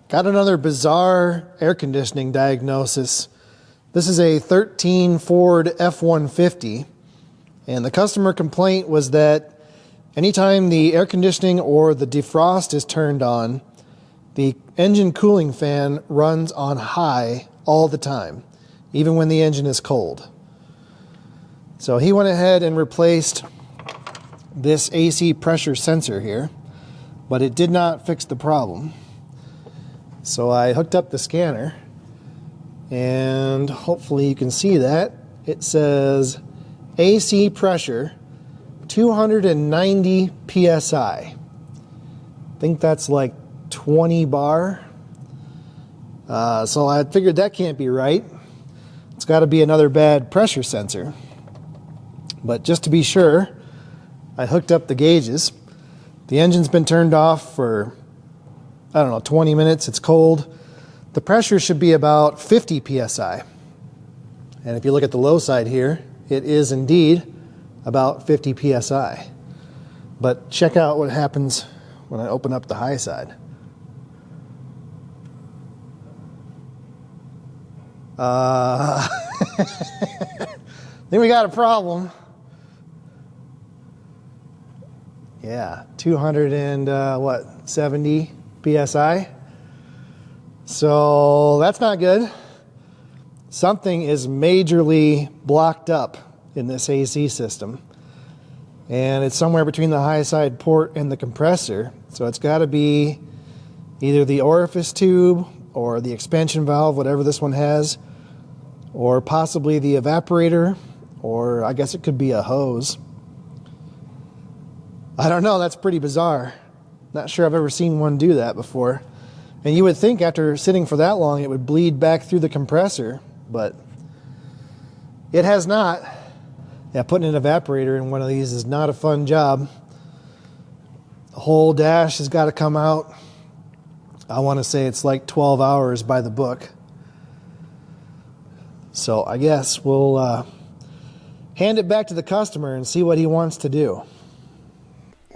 Got another bizarre air conditioning diagnosis. This is a 13 Ford F-150, and the customer complaint was that anytime the air conditioning or the defrost is turned on, the engine cooling fan runs on high all the time, even when the engine is cold. So he went ahead and replaced this AC pressure sensor here, but it did not fix the problem. So I hooked up the scanner, and hopefully you can see that. It says AC pressure 290 PSI. I think that's like 20 bar. So I figured that can't be right. It's got to be another bad pressure sensor. But just to be sure, I hooked up the gauges. The engine's been turned off for, 20 minutes. It's cold. The pressure should be about 50 PSI. And if you look at the low side here, it is indeed about 50 PSI. But check out what happens when I open up the high side. Then we got a problem. Yeah, 270 PSI. So that's not good. Something is majorly blocked up in this AC system. And it's somewhere between the high side port and the compressor. So it's got to be either the orifice tube or the expansion valve, whatever this one has, or possibly the evaporator, or I guess it could be a hose. I don't know, that's pretty bizarre. Not sure I've ever seen one do that before. And you would think after sitting for that long it would bleed back through the compressor, but it has not. Yeah, putting an evaporator in one of these is not a fun job. The whole dash has got to come out. I want to say it's like 12 hours by the book. So I guess we'll hand it back to the customer and see what he wants to do.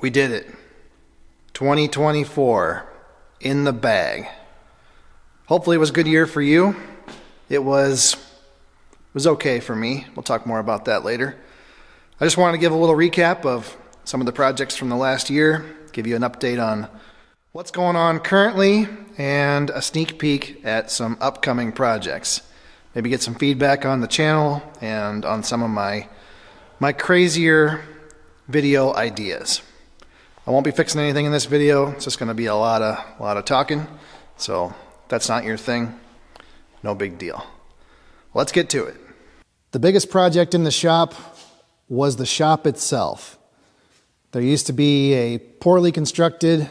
We did it. 2024 in the bag. Hopefully it was a good year for you. It was okay for me. We'll talk more about that later. I just wanted to give a little recap of some of the projects from the last year, give you an update on what's going on currently, and a sneak peek at some upcoming projects. Maybe get some feedback on the channel and on some of my crazier video ideas. I won't be fixing anything in this video. It's just going to be a lot of talking. So if that's not your thing, no big deal. Let's get to it. The biggest project in the shop was the shop itself. There used to be a poorly constructed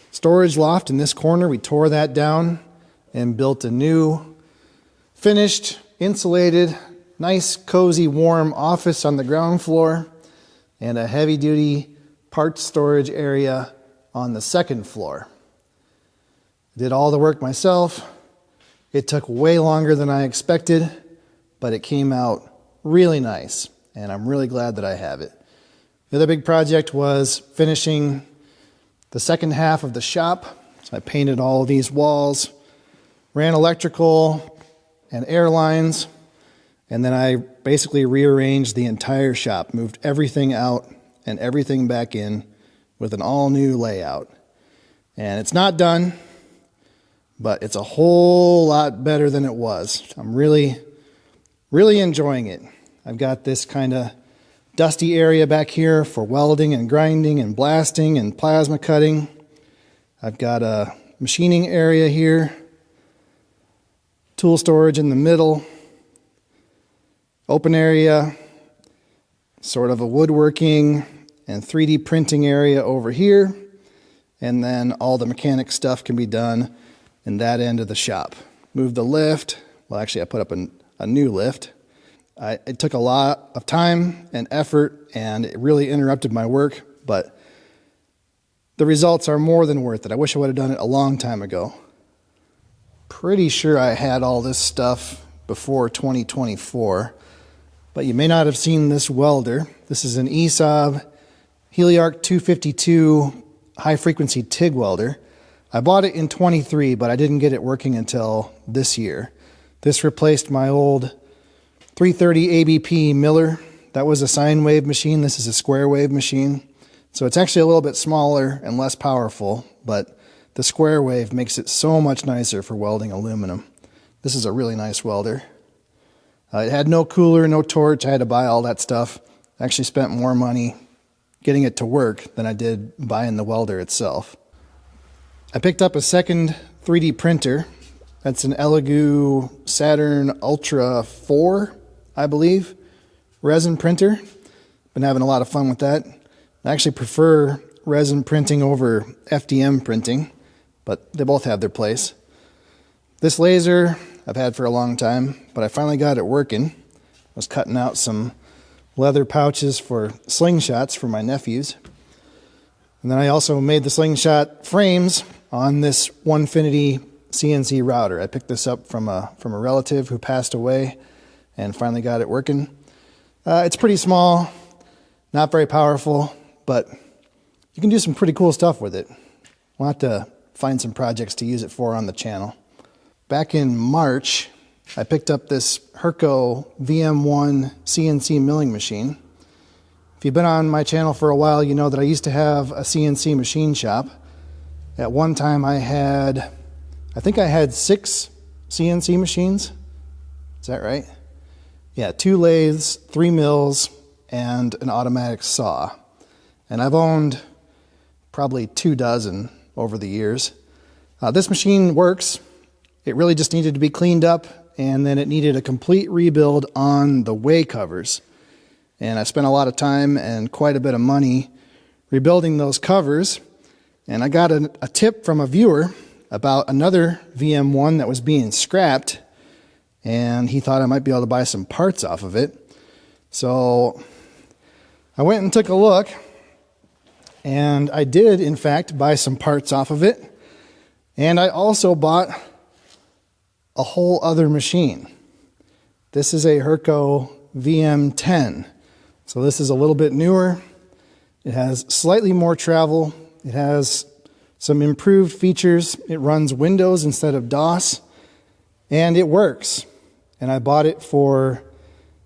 storage loft in this corner. We tore that down and built a new, finished, insulated, nice, cozy, warm office on the ground floor and a heavy-duty parts storage area on the second floor. Did all the work myself. It took way longer than I expected, but it came out really nice, and I'm really glad that I have it. The other big project was finishing the second half of the shop. So I painted all of these walls, ran electrical and air lines, and then I basically rearranged the entire shop, moved everything out and everything back in with an all-new layout. And it's not done, but it's a whole lot better than it was. I'm really enjoying it. I've got this kind of dusty area back here for welding and grinding and blasting and plasma cutting. I've got a machining area here, tool storage in the middle, open area, sort of a woodworking and 3D printing area over here, and then all the mechanic stuff can be done in that end of the shop. Move the lift. Well, actually I put up a new lift. It took a lot of time and effort, and it really interrupted my work, but the results are more than worth it. I wish I would have done it a long time ago. Pretty sure I had all this stuff before 2024, but you may not have seen this welder. This is an ESAB Heliarc 252 high-frequency TIG welder. I bought it in 23, but I didn't get it working until this year. This replaced my old 330 ABP Miller. That was a sine wave machine. This is a square wave machine. So it's actually a little bit smaller and less powerful, but the square wave makes it so much nicer for welding aluminum. This is a really nice welder. It had no cooler, no torch. I had to buy all that stuff. I actually spent more money getting it to work than I did buying the welder itself. I picked up a second 3D printer. That's an Elegoo Saturn Ultra 4, I believe, resin printer. Been having a lot of fun with that. I actually prefer resin printing over FDM printing, but they both have their place. This laser I've had for a long time, but I finally got it working. I was cutting out some leather pouches for slingshots for my nephews. And then I also made the slingshot frames on this Onefinity CNC router. I picked this up from a relative who passed away and finally got it working. It's pretty small, not very powerful, but you can do some pretty cool stuff with it. We'll have to find some projects to use it for on the channel. Back in March, I picked up this Herco VM1 CNC milling machine. If you've been on my channel for a while, you know that I used to have a CNC machine shop. At one time I think I had 6 CNC machines. Is that right? Yeah, 2 lathes, 3 mills, and an automatic saw. And I've owned probably 2 dozen over the years. This machine works. It really just needed to be cleaned up, and then it needed a complete rebuild on the way covers. And I spent a lot of time and quite a bit of money rebuilding those covers. And I got a tip from a viewer about another VM1 that was being scrapped, and he thought I might be able to buy some parts off of it. So I went and took a look, and I did, in fact, buy some parts off of it. And I also bought a whole other machine. This is a Herco VM10. So this is a little bit newer. It has slightly more travel. It has some improved features. It runs Windows instead of DOS, and it works. And I bought it for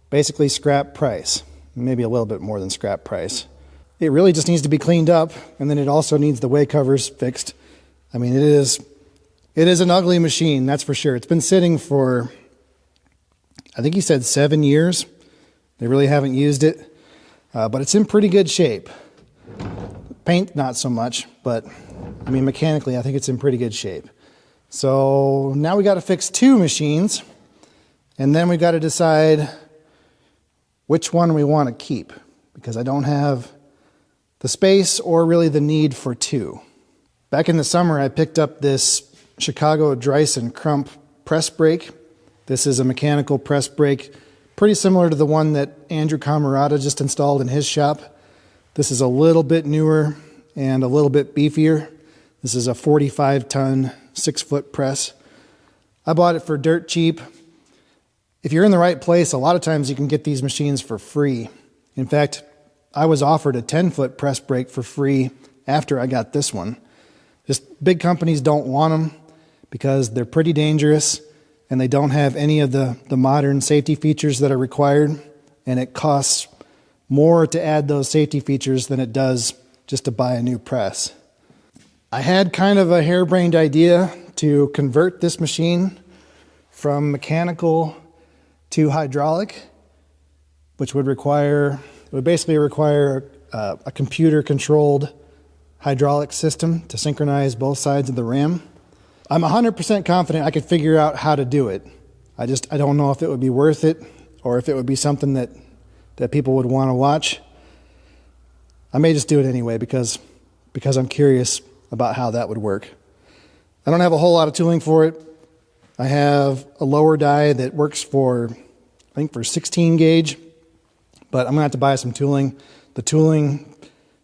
basically scrap price, maybe a little bit more than scrap price. It really just needs to be cleaned up, and then it also needs the way covers fixed. I mean, it is an ugly machine, that's for sure. It's been sitting for, I think he said 7 years. They really haven't used it, but it's in pretty good shape. Paint, not so much, but I mean, mechanically, I think it's in pretty good shape. So now we got to fix 2 machines, and then we got to decide which one we want to keep, because I don't have the space or really the need for 2. Back in the summer, I picked up this Chicago Dryson Crump press brake. This is a mechanical press brake, pretty similar to the one that Andrew Camerata just installed in his shop. This is a little bit newer and a little bit beefier. This is a 45-ton, 6-foot press. I bought it for dirt cheap. If you're in the right place, a lot of times you can get these machines for free. In fact, I was offered a 10-foot press brake for free after I got this one. Just big companies don't want them because they're pretty dangerous and they don't have any of the modern safety features that are required, and it costs more to add those safety features than it does just to buy a new press. I had kind of a harebrained idea to convert this machine from mechanical to hydraulic, which would basically require a computer-controlled hydraulic system to synchronize both sides of the ram. I'm 100% confident I could figure out how to do it. I don't know if it would be worth it or if it would be something that people would want to watch. I may just do it anyway because I'm curious about how that would work. I don't have a whole lot of tooling for it. I have a lower die that works for 16 gauge, but I'm gonna have to buy some tooling. The tooling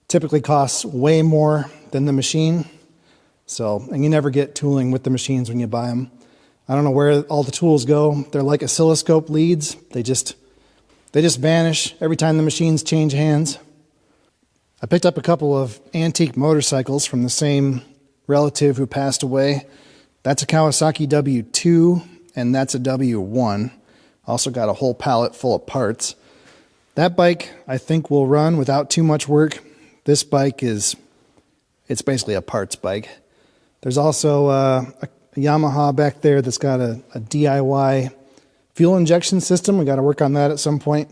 typically costs way more than the machine. And you never get tooling with the machines when you buy them. I don't know where all the tools go. They're like oscilloscope leads. They just vanish every time the machines change hands. I picked up a couple of antique motorcycles from the same relative who passed away. That's a Kawasaki W2, and that's a W1. Also got a whole pallet full of parts. That bike, I think, will run without too much work. This bike it's basically a parts bike. There's also a Yamaha back there that's got a DIY fuel injection system. We got to work on that at some point.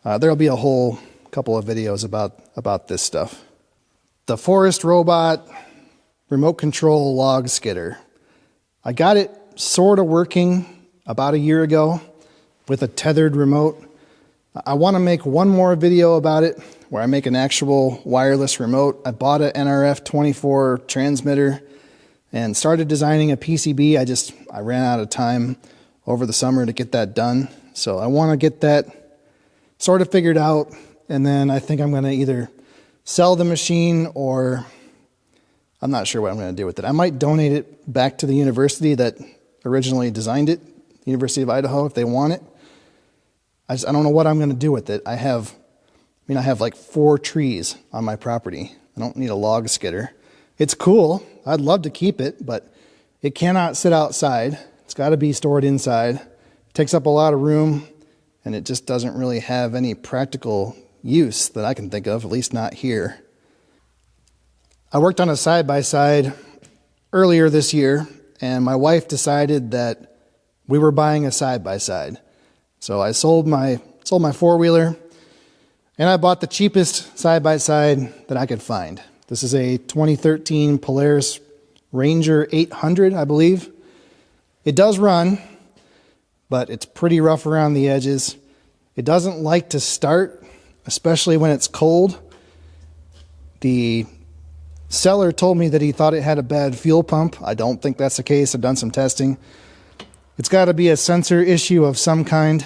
There'll be a whole couple of videos about this stuff. The Forest Robot remote control log skidder. I got it sort of working about a year ago with a tethered remote. I want to make one more video about it where I make an actual wireless remote. I bought an NRF24 transmitter and started designing a PCB. I ran out of time over the summer to get that done. So I want to get that sort of figured out, and then I think I'm going to either sell the machine or I'm not sure what I'm going to do with it. I might donate it back to the university that originally designed it, the University of Idaho, if they want it. I don't know what I'm going to do with it. I have like 4 trees on my property. I don't need a log skidder. It's cool. I'd love to keep it, but it cannot sit outside. It's got to be stored inside. It takes up a lot of room, and it just doesn't really have any practical use that I can think of, at least not here. I worked on a side-by-side earlier this year, and my wife decided that we were buying a side-by-side. So I sold my four-wheeler, and I bought the cheapest side-by-side that I could find. This is a 2013 Polaris Ranger 800, I believe. It does run, but it's pretty rough around the edges. It doesn't like to start, especially when it's cold. The seller told me that he thought it had a bad fuel pump. I don't think that's the case. I've done some testing. It's got to be a sensor issue of some kind.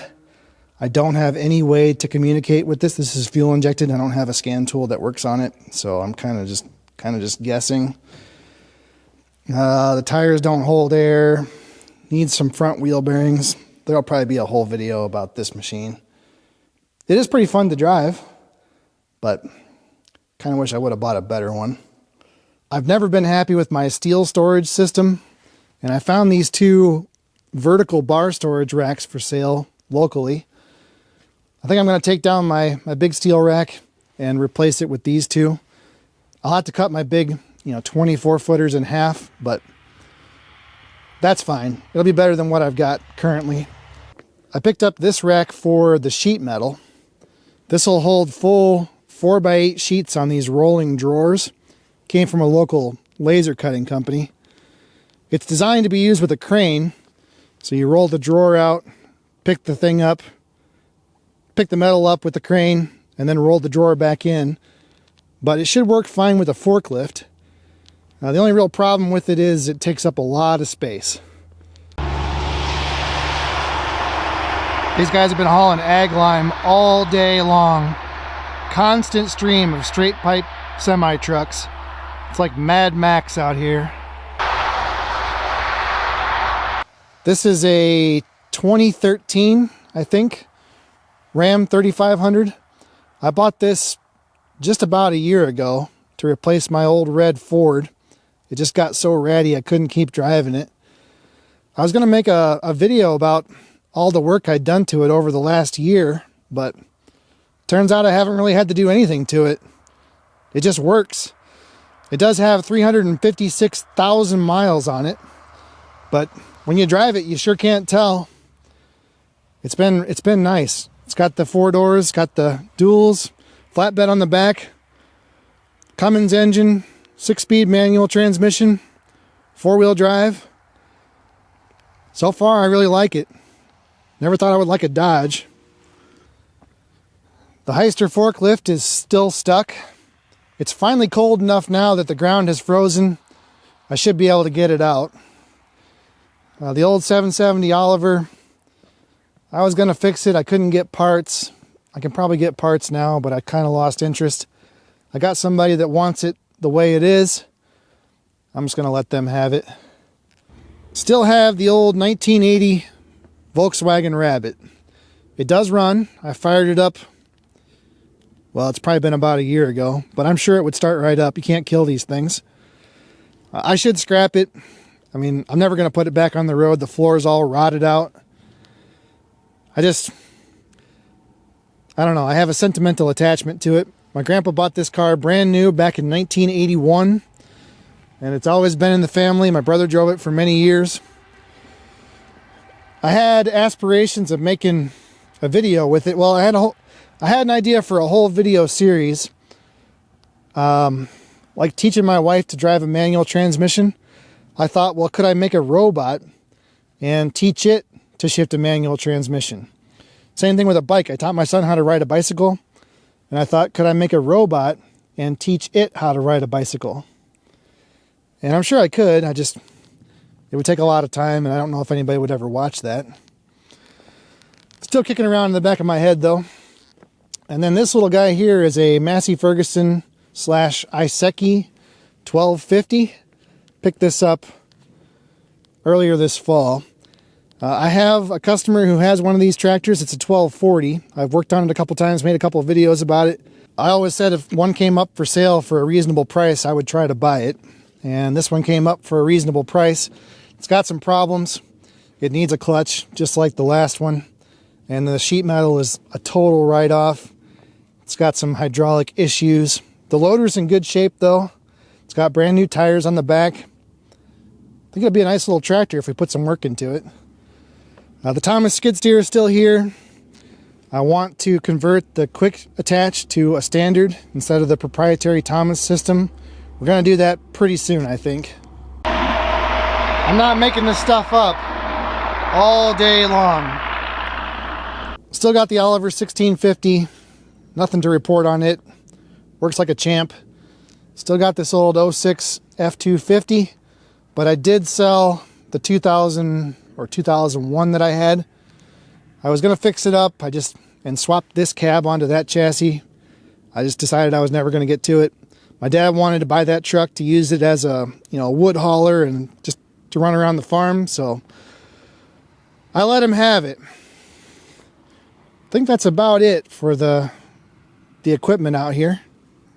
I don't have any way to communicate with this. This is fuel injected. I don't have a scan tool that works on it, so I'm kind of just guessing. The tires don't hold air. Needs some front wheel bearings. There'll probably be a whole video about this machine. It is pretty fun to drive, but kind of wish I would have bought a better one. I've never been happy with my steel storage system, and I found these 2 vertical bar storage racks for sale locally. I think I'm going to take down my big steel rack and replace it with these 2. I'll have to cut my big 24 footers in half, but that's fine. It'll be better than what I've got currently. I picked up this rack for the sheet metal. This will hold full 4x8 sheets on these rolling drawers. Came from a local laser cutting company. It's designed to be used with a crane. So you roll the drawer out, pick the thing up, pick the metal up with the crane, and then roll the drawer back in. But it should work fine with a forklift. The only real problem with it is it takes up a lot of space. These guys have been hauling ag lime all day long. Constant stream of straight pipe semi trucks. It's like Mad Max out here. This is a 2013, I think, Ram 3500. I bought this just about a year ago to replace my old red Ford. It just got so ratty I couldn't keep driving it. I was going to make a video about all the work I'd done to it over the last year, but turns out I haven't really had to do anything to it. It just works. It does have 356,000 miles on it, but when you drive it, you sure can't tell. It's been nice. It's got the 4 doors, got the duals, flatbed on the back, Cummins engine, 6-speed manual transmission, 4-wheel drive. So far, I really like it. Never thought I would like a Dodge. The Hyster forklift is still stuck. It's finally cold enough now that the ground has frozen. I should be able to get it out. The old 770 Oliver, I was going to fix it. I couldn't get parts. I can probably get parts now, but I kind of lost interest. I got somebody that wants it the way it is. I'm just going to let them have it. Still have the old 1980 Volkswagen Rabbit. It does run. I fired it up. Well, it's probably been about a year ago, but I'm sure it would start right up. You can't kill these things. I should scrap it. I mean, I'm never going to put it back on the road. The floor is all rotted out. I don't know. I have a sentimental attachment to it. My grandpa bought this car brand new back in 1981, and it's always been in the family. My brother drove it for many years. I had aspirations of making a video with it. Well, I had an idea for a whole video series, like teaching my wife to drive a manual transmission. I thought, well, could I make a robot and teach it to shift a manual transmission? Same thing with a bike. I taught my son how to ride a bicycle, and I thought, could I make a robot and teach it how to ride a bicycle? And I'm sure I could. It would take a lot of time, and I don't know if anybody would ever watch that. Still kicking around in the back of my head, though. And then this little guy here is a Massey Ferguson / Iseki 1250. Picked this up earlier this fall. I have a customer who has one of these tractors. It's a 1240. I've worked on it a couple times, made a couple of videos about it. I always said if one came up for sale for a reasonable price, I would try to buy it. And this one came up for a reasonable price. It's got some problems. It needs a clutch, just like the last one. And the sheet metal is a total write-off. It's got some hydraulic issues. The loader's in good shape, though. It's got brand new tires on the back. I think it'll be a nice little tractor if we put some work into it. The Thomas skid steer is still here. I want to convert the quick attach to a standard instead of the proprietary Thomas system. We're going to do that pretty soon, I think. I'm not making this stuff up all day long. Still got the Oliver 1650. Nothing to report on it. Works like a champ. Still got this old 06 F250. But I did sell the 2000 or 2001 that I had. I was going to fix it up. And swapped this cab onto that chassis. I just decided I was never going to get to it. My dad wanted to buy that truck to use it as a wood hauler and just to run around the farm, so I let him have it. I think that's about it for the equipment out here.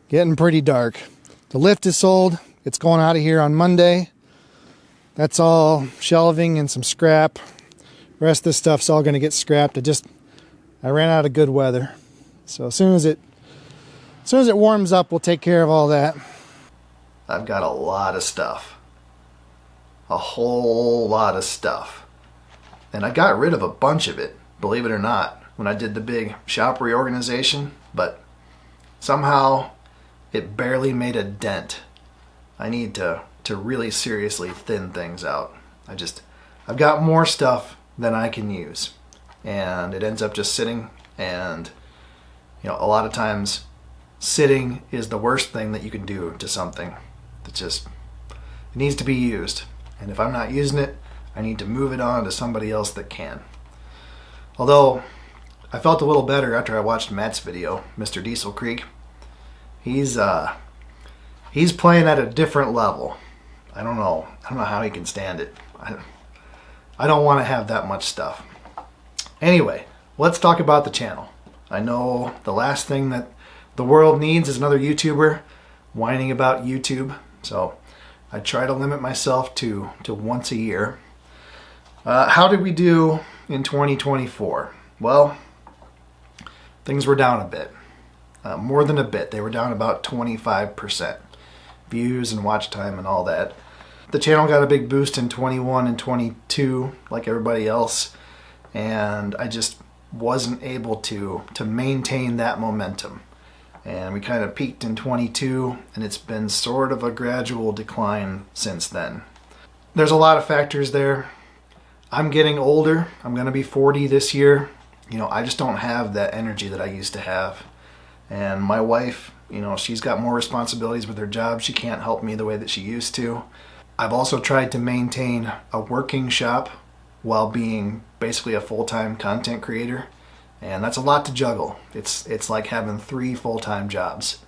Getting pretty dark. The lift is sold. It's going out of here on Monday. That's all shelving and some scrap. The rest of this stuff's all going to get scrapped. I ran out of good weather. So as soon as it warms up, we'll take care of all that. I've got a lot of stuff. A whole lot of stuff. And I got rid of a bunch of it, believe it or not, when I did the big shop reorganization, but somehow it barely made a dent. I need to really seriously thin things out. I've got more stuff than I can use. And it ends up just sitting, and a lot of times sitting is the worst thing that you can do to something. It needs to be used. And if I'm not using it, I need to move it on to somebody else that can. Although, I felt a little better after I watched Matt's video, Mr. Diesel Creek. He's playing at a different level. I don't know how he can stand it. I don't want to have that much stuff. Anyway, let's talk about the channel. I know the last thing that the world needs is another YouTuber whining about YouTube. So I try to limit myself to once a year. How did we do in 2024? Well, things were down a bit. More than a bit. They were down about 25%. Views and watch time and all that. The channel got a big boost in 21 and 22, like everybody else. And I just wasn't able to maintain that momentum. And we kind of peaked in 22, and it's been sort of a gradual decline since then. There's a lot of factors there. I'm getting older. I'm going to be 40 this year. I just don't have that energy that I used to have. And my wife, she's got more responsibilities with her job. She can't help me the way that she used to. I've also tried to maintain a working shop while being basically a full-time content creator. And that's a lot to juggle. It's like having 3 full-time jobs.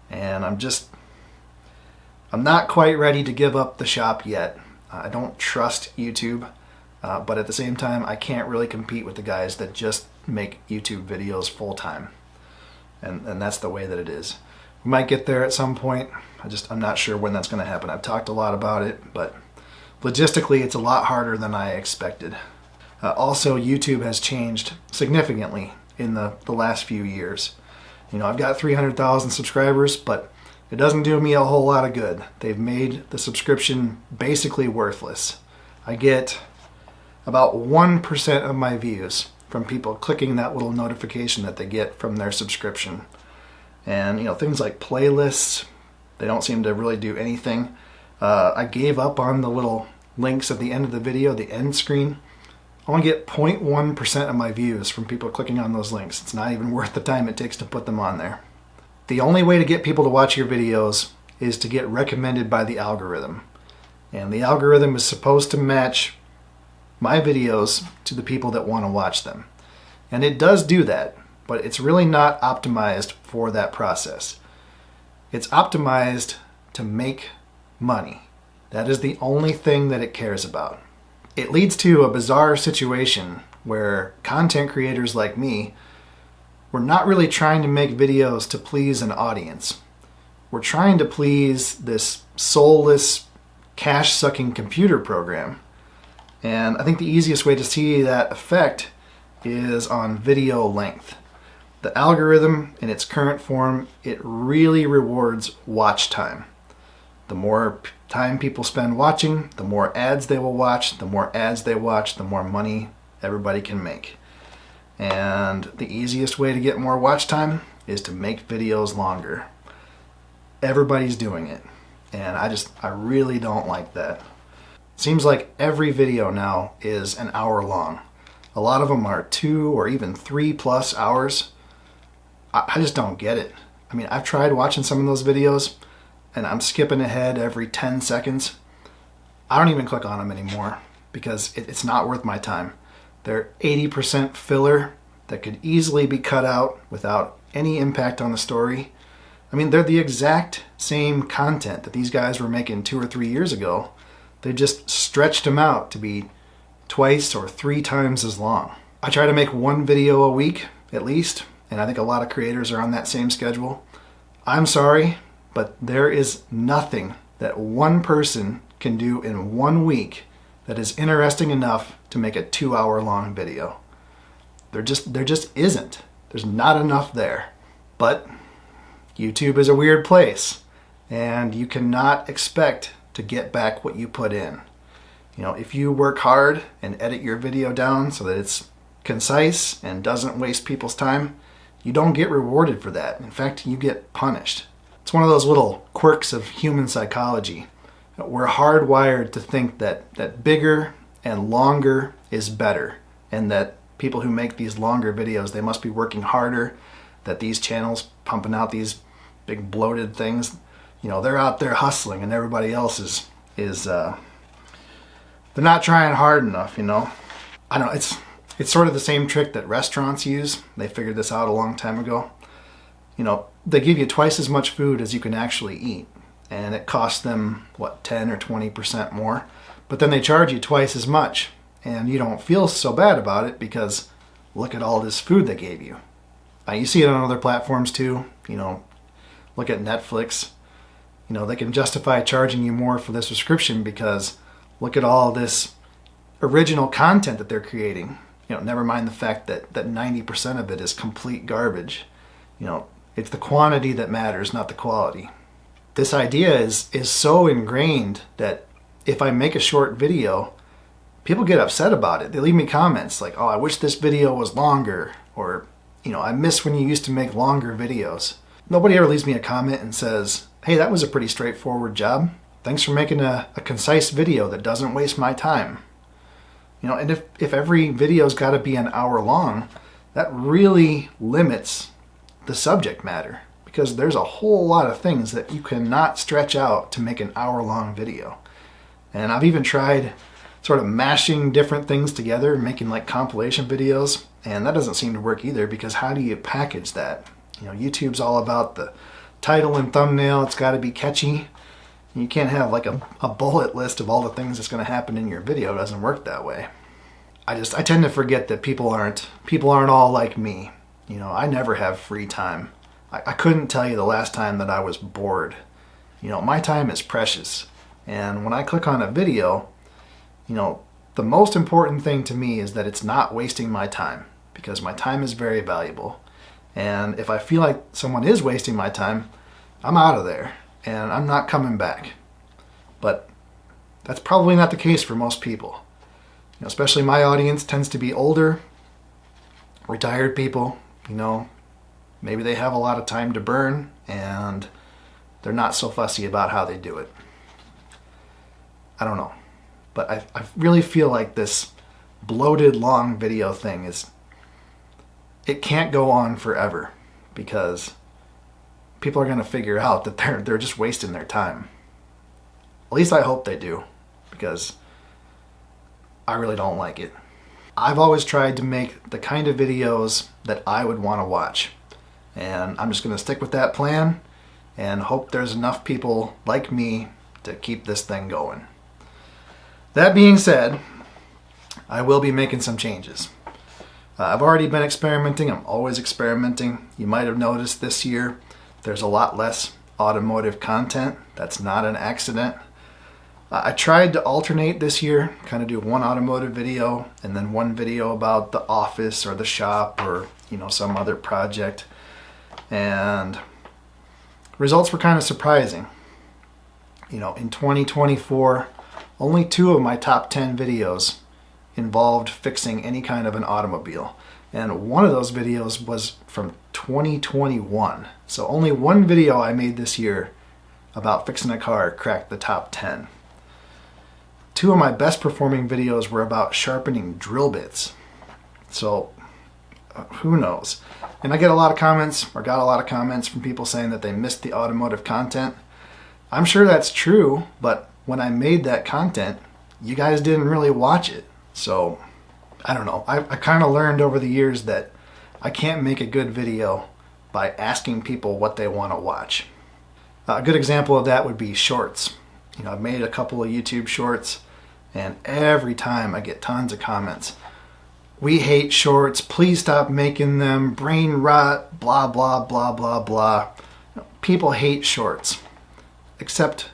And I'm not quite ready to give up the shop yet. I don't trust YouTube, but at the same time, I can't really compete with the guys that just make YouTube videos full-time. And that's the way that it is. We might get there at some point. I'm not sure when that's going to happen. I've talked a lot about it, but logistically it's a lot harder than I expected. Also, YouTube has changed significantly in the last few years. I've got 300,000 subscribers, but it doesn't do me a whole lot of good. They've made the subscription basically worthless. I get about 1% of my views from people clicking that little notification that they get from their subscription. And things like playlists, they don't seem to really do anything. I gave up on the little links at the end of the video, the end screen. I only get 0.1% of my views from people clicking on those links. It's not even worth the time it takes to put them on there. The only way to get people to watch your videos is to get recommended by the algorithm. And the algorithm is supposed to match my videos to the people that want to watch them. And it does do that, but it's really not optimized for that process. It's optimized to make money. That is the only thing that it cares about. It leads to a bizarre situation where content creators like me, we're not really trying to make videos to please an audience. We're trying to please this soulless, cash-sucking computer program. And I think the easiest way to see that effect is on video length. The algorithm in its current form, it really rewards watch time. The more time people spend watching, the more ads they will watch. The more ads they watch, the more money everybody can make. And the easiest way to get more watch time is to make videos longer. Everybody's doing it. And I really don't like that. Seems like every video now is an hour long. A lot of them are 2 or even 3+ hours. I just don't get it. I mean, I've tried watching some of those videos and I'm skipping ahead every 10 seconds. I don't even click on them anymore because it's not worth my time. They're 80% filler that could easily be cut out without any impact on the story. I mean, they're the exact same content that these guys were making 2 or 3 years ago. They just stretched them out to be twice or 3 times as long. I try to make 1 video a week at least, and I think a lot of creators are on that same schedule. I'm sorry, but there is nothing that one person can do in 1 week that is interesting enough to make a 2-hour long video. There just isn't. There's not enough there. But YouTube is a weird place, and you cannot expect to get back what you put in. If you work hard and edit your video down so that it's concise and doesn't waste people's time, you don't get rewarded for that. In fact, you get punished. It's one of those little quirks of human psychology. We're hardwired to think that bigger and longer is better, and that people who make these longer videos, they must be working harder, that these channels pumping out these big bloated things, they're out there hustling and everybody else is they're not trying hard enough, I don't know, it's sort of the same trick that restaurants use. They figured this out a long time ago. They give you twice as much food as you can actually eat, and it costs them 10 or 20% more, but then they charge you twice as much, and you don't feel so bad about it because look at all this food they gave you. You see it on other platforms too. Look at Netflix. They can justify charging you more for the subscription because look at all this original content that they're creating. Never mind the fact that 90% of it is complete garbage. It's the quantity that matters, not the quality. This idea is so ingrained that if I make a short video, people get upset about it. They leave me comments like, oh, I wish this video was longer, or, I miss when you used to make longer videos. Nobody ever leaves me a comment and says, hey, that was a pretty straightforward job. Thanks for making a concise video that doesn't waste my time. And if every video's got to be an hour long, that really limits the subject matter, because there's a whole lot of things that you cannot stretch out to make an hour-long video. And I've even tried sort of mashing different things together, making like compilation videos, and that doesn't seem to work either, because how do you package that? YouTube's all about the title and thumbnail. It's got to be catchy. You can't have like a bullet list of all the things that's going to happen in your video. It doesn't work that way. I tend to forget that people aren't all like me. I never have free time. I couldn't tell you the last time that I was bored. My time is precious. And when I click on a video, the most important thing to me is that it's not wasting my time, because my time is very valuable. And if I feel like someone is wasting my time, I'm out of there and I'm not coming back. But that's probably not the case for most people. Especially my audience tends to be older, retired people. Maybe they have a lot of time to burn and they're not so fussy about how they do it. I don't know. But I really feel like this bloated long video thing it can't go on forever, because people are going to figure out that they're just wasting their time. At least I hope they do, because I really don't like it. I've always tried to make the kind of videos that I would want to watch. And I'm just going to stick with that plan and hope there's enough people like me to keep this thing going. That being said, I will be making some changes. I've already been experimenting. I'm always experimenting. You might have noticed this year there's a lot less automotive content. That's not an accident. I tried to alternate this year, kind of do one automotive video and then one video about the office or the shop or some other project. And results were kind of surprising. In 2024, only 2 of my top 10 videos involved fixing any kind of an automobile. And one of those videos was from 2021. So only one video I made this year about fixing a car cracked the top 10. 2 of my best performing videos were about sharpening drill bits. So who knows? And I got a lot of comments from people saying that they missed the automotive content. I'm sure that's true, but when I made that content, you guys didn't really watch it. So I don't know. I kind of learned over the years that I can't make a good video by asking people what they want to watch. A good example of that would be shorts. I've made a couple of YouTube shorts, and every time I get tons of comments. We hate shorts. Please stop making them. Brain rot. Blah, blah, blah, blah, blah. People hate shorts. Except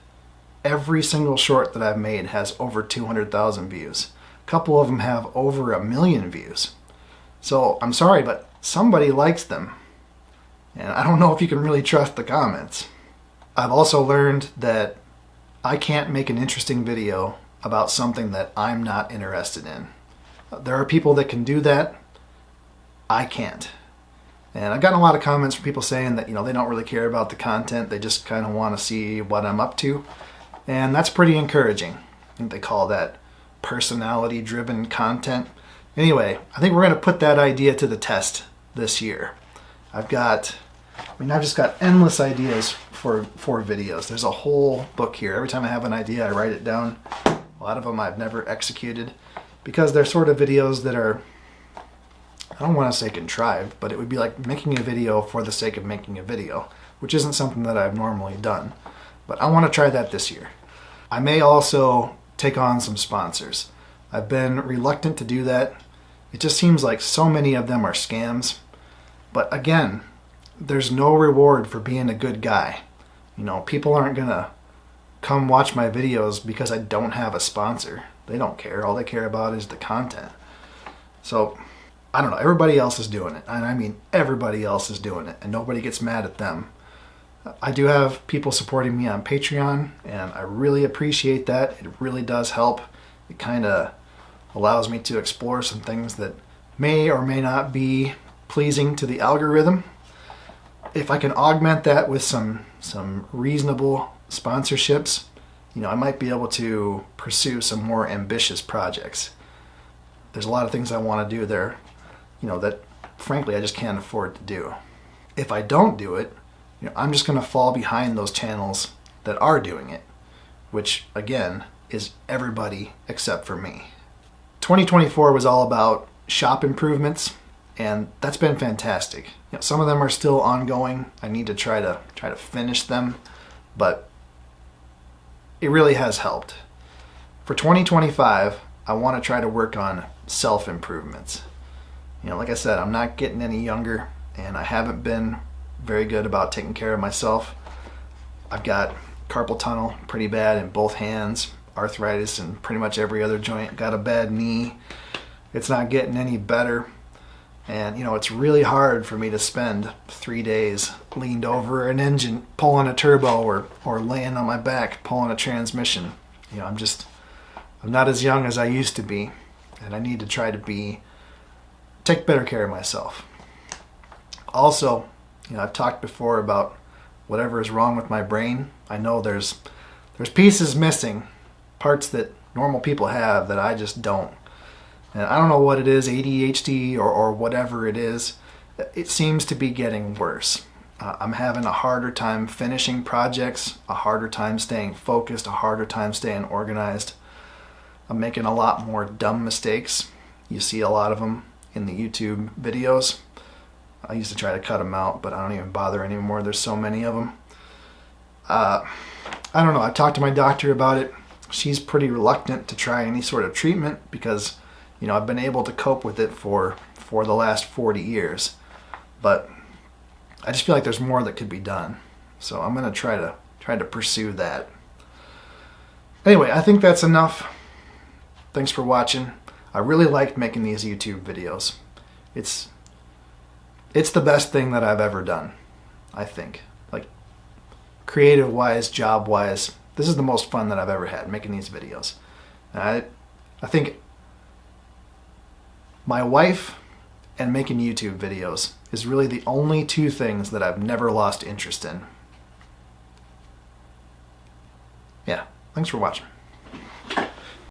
every single short that I've made has over 200,000 views. A couple of them have over 1 million views. So I'm sorry, but somebody likes them. And I don't know if you can really trust the comments. I've also learned that I can't make an interesting video about something that I'm not interested in. There are people that can do that. I can't. And I've gotten a lot of comments from people saying that, they don't really care about the content. They just kind of want to see what I'm up to. And that's pretty encouraging. I think they call that personality-driven content. Anyway, I think we're going to put that idea to the test this year. I've just got endless ideas for videos. There's a whole book here. Every time I have an idea, I write it down. A lot of them I've never executed, because they're sort of videos that are, I don't want to say contrived, but it would be like making a video for the sake of making a video, which isn't something that I've normally done. But I want to try that this year. I may also take on some sponsors. I've been reluctant to do that. It just seems like so many of them are scams. But again, there's no reward for being a good guy. People aren't going to come watch my videos because I don't have a sponsor. They don't care. All they care about is the content. So, I don't know. Everybody else is doing it. And I mean, everybody else is doing it. And nobody gets mad at them. I do have people supporting me on Patreon, and I really appreciate that. It really does help. It kind of allows me to explore some things that may or may not be pleasing to the algorithm. If I can augment that with some reasonable sponsorships, I might be able to pursue some more ambitious projects. There's a lot of things I want to do there, that frankly I just can't afford to do. If I don't do it, I'm just going to fall behind those channels that are doing it, which again is everybody except for me. 2024 was all about shop improvements, and that's been fantastic. Some of them are still ongoing. I need to try to finish them, but it really has helped. For 2025, I want to try to work on self-improvements. Like I said, I'm not getting any younger, and I haven't been very good about taking care of myself. I've got carpal tunnel pretty bad in both hands, arthritis in pretty much every other joint, got a bad knee. It's not getting any better. And, it's really hard for me to spend 3 days leaned over an engine, pulling a turbo, or laying on my back, pulling a transmission. I'm not as young as I used to be, and I need to try to take better care of myself. Also, I've talked before about whatever is wrong with my brain. I know there's pieces missing, parts that normal people have that I just don't. And I don't know what it is, ADHD or whatever it is. It seems to be getting worse. I'm having a harder time finishing projects, a harder time staying focused, a harder time staying organized. I'm making a lot more dumb mistakes. You see a lot of them in the YouTube videos. I used to try to cut them out, but I don't even bother anymore. There's so many of them. I don't know. I talked to my doctor about it. She's pretty reluctant to try any sort of treatment because I've been able to cope with it for the last 40 years, but I just feel like there's more that could be done. So I'm going to try to pursue that. Anyway, I think that's enough. Thanks for watching. I really liked making these YouTube videos. It's the best thing that I've ever done, I think. Like, creative-wise, job-wise, this is the most fun that I've ever had, making these videos. And I think my wife and making YouTube videos is really the only two things that I've never lost interest in. Yeah, thanks for watching.